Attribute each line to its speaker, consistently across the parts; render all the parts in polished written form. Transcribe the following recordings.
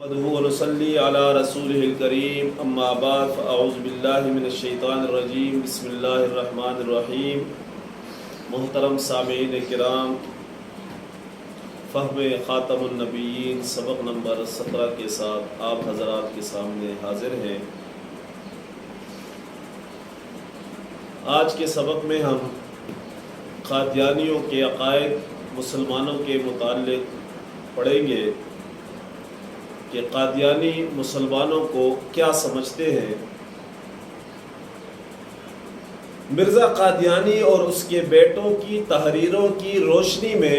Speaker 1: ونصلي على رسوله الكريم اما بعد فاعوذ باللہ من الشیطان الرجیم بسم اللہ الرحمن الرحیم۔ محترم سامعین کرام، فہم خاتم النبیین سبق نمبر 17 کے ساتھ آپ حضرات کے سامنے حاضر ہیں۔ آج کے سبق میں ہم قادیانیوں کے عقائد مسلمانوں کے متعلق پڑھیں گے کہ قادیانی مسلمانوں کو کیا سمجھتے ہیں۔ مرزا قادیانی اور اس کے بیٹوں کی تحریروں کی روشنی میں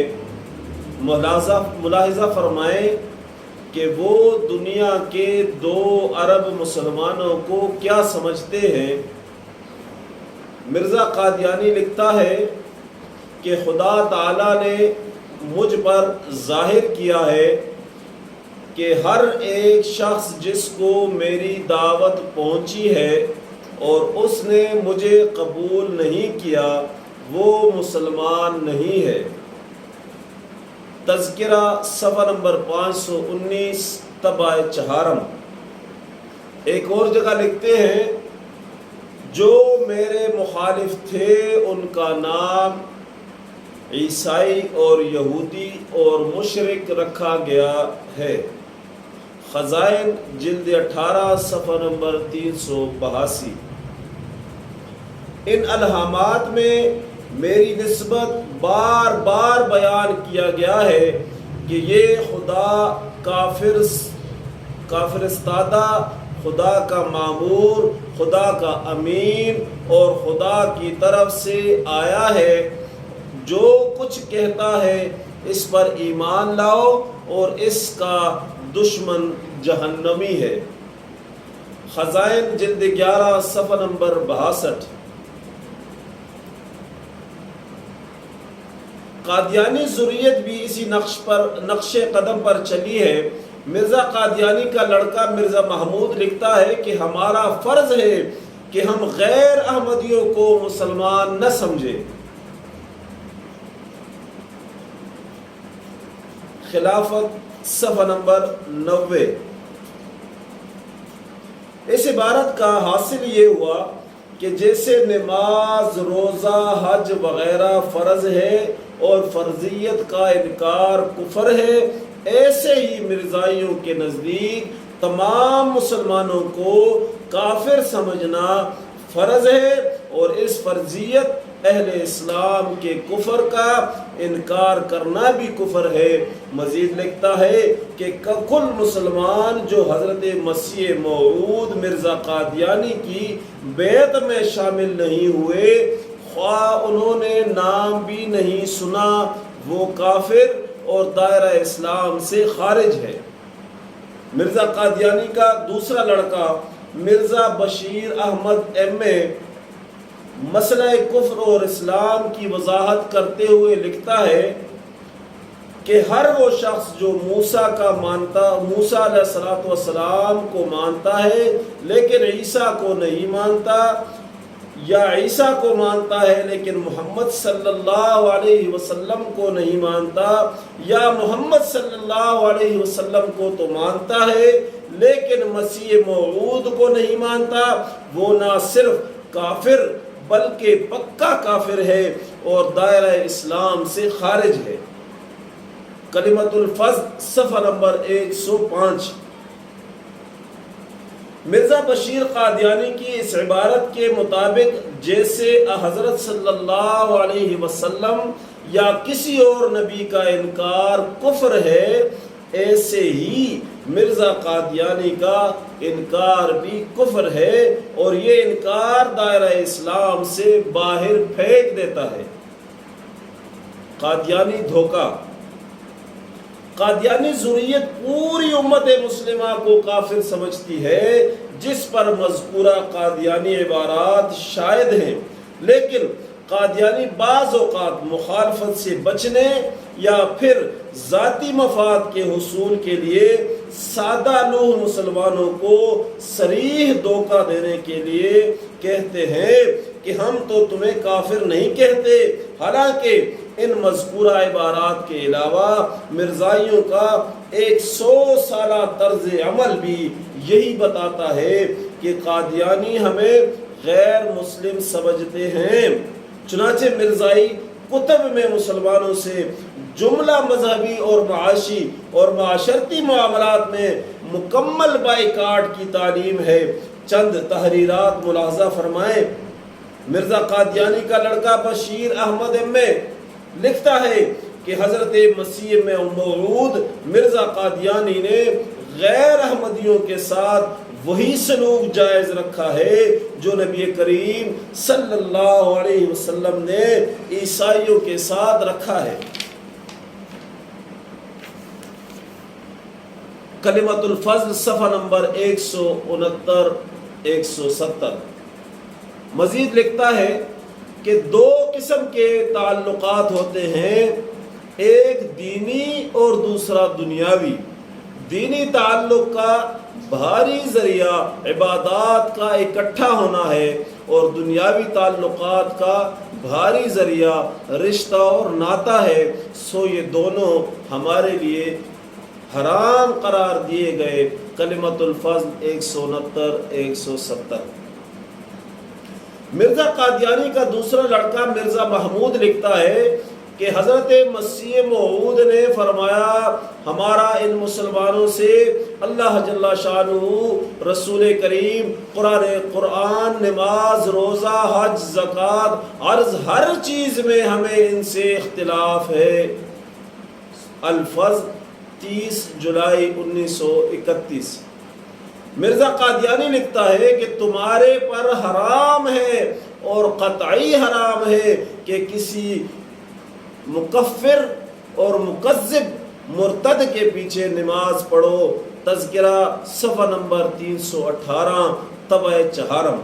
Speaker 1: ملاحظہ فرمائیں کہ وہ دنیا کے 2 ارب مسلمانوں کو کیا سمجھتے ہیں۔ مرزا قادیانی لکھتا ہے کہ خدا تعالیٰ نے مجھ پر ظاہر کیا ہے کہ ہر ایک شخص جس کو میری دعوت پہنچی ہے اور اس نے مجھے قبول نہیں کیا وہ مسلمان نہیں ہے۔ تذکرہ صفحہ نمبر 519 طبع چہارم۔ ایک اور جگہ لکھتے ہیں جو میرے مخالف تھے ان کا نام عیسائی اور یہودی اور مشرک رکھا گیا ہے۔ خزائن جلد 18 صفحہ نمبر 382۔ ان الہامات میں میری نسبت بار بار بیان کیا گیا ہے کہ یہ خدا کافر استادہ، خدا کا مامور، خدا کا امین اور خدا کی طرف سے آیا ہے۔ جو کچھ کہتا ہے اس پر ایمان لاؤ اور اس کا دشمن جہنمی ہے۔ خزائن جلد 11 صفحہ نمبر 62۔ قادیانی ذریت بھی اسی نقش قدم پر چلی ہے۔ مرزا قادیانی کا لڑکا مرزا محمود لکھتا ہے کہ ہمارا فرض ہے کہ ہم غیر احمدیوں کو مسلمان نہ سمجھیں۔ خلافت صفحہ نمبر 90۔ اس عبارت کا حاصل یہ ہوا کہ جیسے نماز، روزہ، حج وغیرہ فرض ہے اور فرضیت کا انکار کفر ہے، ایسے ہی مرزائیوں کے نزدیک تمام مسلمانوں کو کافر سمجھنا فرض ہے اور اس فرضیت اہل اسلام کے کفر کا انکار کرنا بھی کفر ہے۔ مزید لکھتا ہے کہ کل مسلمان جو حضرت مسیح موعود مرزا قادیانی کی بیعت میں شامل نہیں ہوئے، خواہ انہوں نے نام بھی نہیں سنا، وہ کافر اور دائرہ اسلام سے خارج ہے۔ مرزا قادیانی کا دوسرا لڑکا مرزا بشیر احمد ایم.اے مسئلہ کفر اور اسلام کی وضاحت کرتے ہوئے لکھتا ہے کہ ہر وہ شخص جو موسیٰ علیہ السلام کو مانتا ہے لیکن عیسیٰ کو نہیں مانتا، یا عیسیٰ کو مانتا ہے لیکن محمد صلی اللہ علیہ وسلم کو نہیں مانتا، یا محمد صلی اللہ علیہ وسلم کو تو مانتا ہے لیکن مسیح موعود کو نہیں مانتا، وہ نہ صرف کافر بلکہ پکا کافر ہے اور دائرہ اسلام سے خارج ہے۔ کلمۃ الفضل صفحہ نمبر 105۔ مرزا بشیر قادیانی کی اس عبارت کے مطابق جیسے حضرت صلی اللہ علیہ وسلم یا کسی اور نبی کا انکار کفر ہے، ایسے ہی مرزا قادیانی کا انکار بھی کفر ہے اور یہ انکار دائرہ اسلام سے باہر پھینک دیتا ہے۔ قادیانی دھوکہ۔ قادیانی ذریت پوری امت مسلمہ کو کافر سمجھتی ہے جس پر مذکورہ قادیانی عبارات شاہد ہیں، لیکن قادیانی بعض اوقات مخالفت سے بچنے یا پھر ذاتی مفاد کے حصول کے لیے سادہ لوح مسلمانوں کو صریح دھوکہ دینے کے لیے کہتے ہیں کہ ہم تو تمہیں کافر نہیں کہتے، حالانکہ ان مذکورہ عبارات کے علاوہ مرزائیوں کا 100 سالہ طرز عمل بھی یہی بتاتا ہے کہ قادیانی ہمیں غیر مسلم سمجھتے ہیں۔ چنانچہ مرزائی کتب میں مسلمانوں سے جملہ مذہبی اور معاشی اور معاشرتی معاملات میں مکمل بائیکاٹ کی تعلیم ہے۔ چند تحریرات ملاحظہ فرمائیں۔ مرزا قادیانی کا لڑکا بشیر احمد ایم.اے لکھتا ہے کہ حضرت مسیح موعود مرزا قادیانی نے غیر احمدیوں کے ساتھ وہی سلوک جائز رکھا ہے جو نبی کریم صلی اللہ علیہ وسلم نے عیسائیوں کے ساتھ رکھا ہے۔ کلمۃ الفضل صفحہ نمبر 169 170۔ مزید لکھتا ہے کہ 2 قسم کے تعلقات ہوتے ہیں، ایک دینی اور دوسرا دنیاوی۔ دینی تعلق کا بھاری ذریعہ عبادات کا اکٹھا ہونا ہے اور دنیاوی تعلقات کا بھاری ذریعہ رشتہ اور ناتا ہے، سو یہ دونوں ہمارے لیے حرام قرار دیے گئے۔ کلمۃ الفضل 169 170۔ مرزا قادیانی کا دوسرا لڑکا مرزا محمود لکھتا ہے کہ حضرت مسیح موعود نے فرمایا، ہمارا ان مسلمانوں سے اللہ جل شانہ، رسول کریم، قرآن، نماز، روزہ، حج، زکوٰۃ، عرض، ہر چیز میں ہمیں ان سے اختلاف ہے۔ الفضل 30 جولائی 1931۔ مرزا قادیانی لکھتا ہے کہ تمہارے پر حرام ہے اور قطعی حرام ہے کہ کسی مکفر اور مکذب مرتد کے پیچھے نماز پڑھو۔ تذکرہ صفحہ نمبر 318 طبع چہارم۔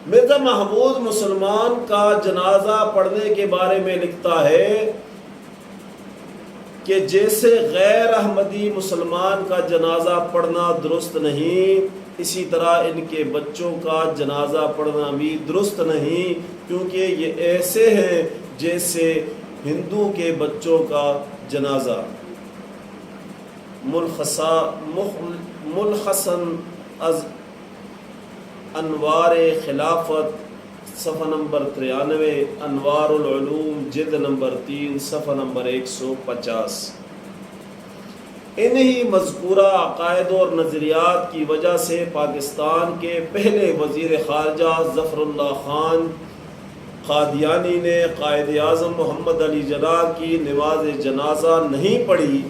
Speaker 1: مرزا محمود مسلمان کا جنازہ پڑھنے کے بارے میں لکھتا ہے کہ جیسے غیر احمدی مسلمان کا جنازہ پڑھنا درست نہیں، اسی طرح ان کے بچوں کا جنازہ پڑھنا بھی درست نہیں، کیونکہ یہ ایسے ہیں جیسے ہندو کے بچوں کا جنازہ۔ ملخصاً از انوار خلافت صفحہ نمبر 93، انوار العلوم جلد نمبر 3 صفحہ نمبر 150۔ انہی مذکورہ عقائد اور نظریات کی وجہ سے پاکستان کے پہلے وزیر خارجہ ظفر اللہ خان قادیانی نے قائد اعظم محمد علی جناح کی نماز جنازہ نہیں پڑھی۔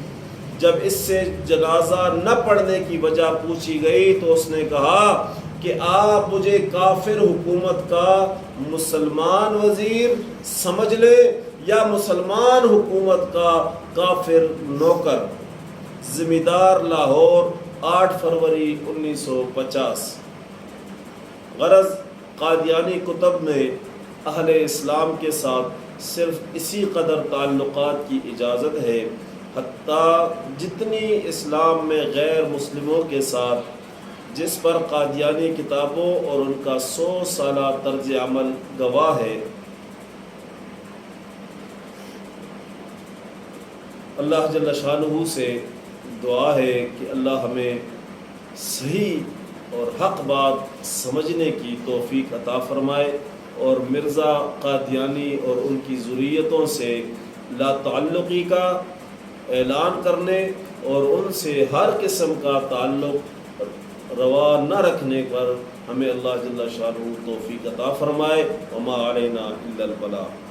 Speaker 1: جب اس سے جنازہ نہ پڑھنے کی وجہ پوچھی گئی تو اس نے کہا کہ آپ مجھے کافر حکومت کا مسلمان وزیر سمجھ لیں یا مسلمان حکومت کا کافر نوکر۔ زمیندار، لاہور، 8 فروری 1950۔ غرض قادیانی کتب میں اہل اسلام کے ساتھ صرف اسی قدر تعلقات کی اجازت ہے، حتیٰ جتنی اسلام میں غیر مسلموں کے ساتھ، جس پر قادیانی کتابوں اور ان کا 100 سالہ طرز عمل گواہ ہے۔ اللہ جل شانہ سے دعا ہے کہ اللہ ہمیں صحیح اور حق بات سمجھنے کی توفیق عطا فرمائے، اور مرزا قادیانی اور ان کی ذریتوں سے لا تعلقی کا اعلان کرنے اور ان سے ہر قسم کا تعلق روا نہ رکھنے پر ہمیں اللہ جل شانہ توفیق عطا فرمائے۔ وما علینا الا البلاغ۔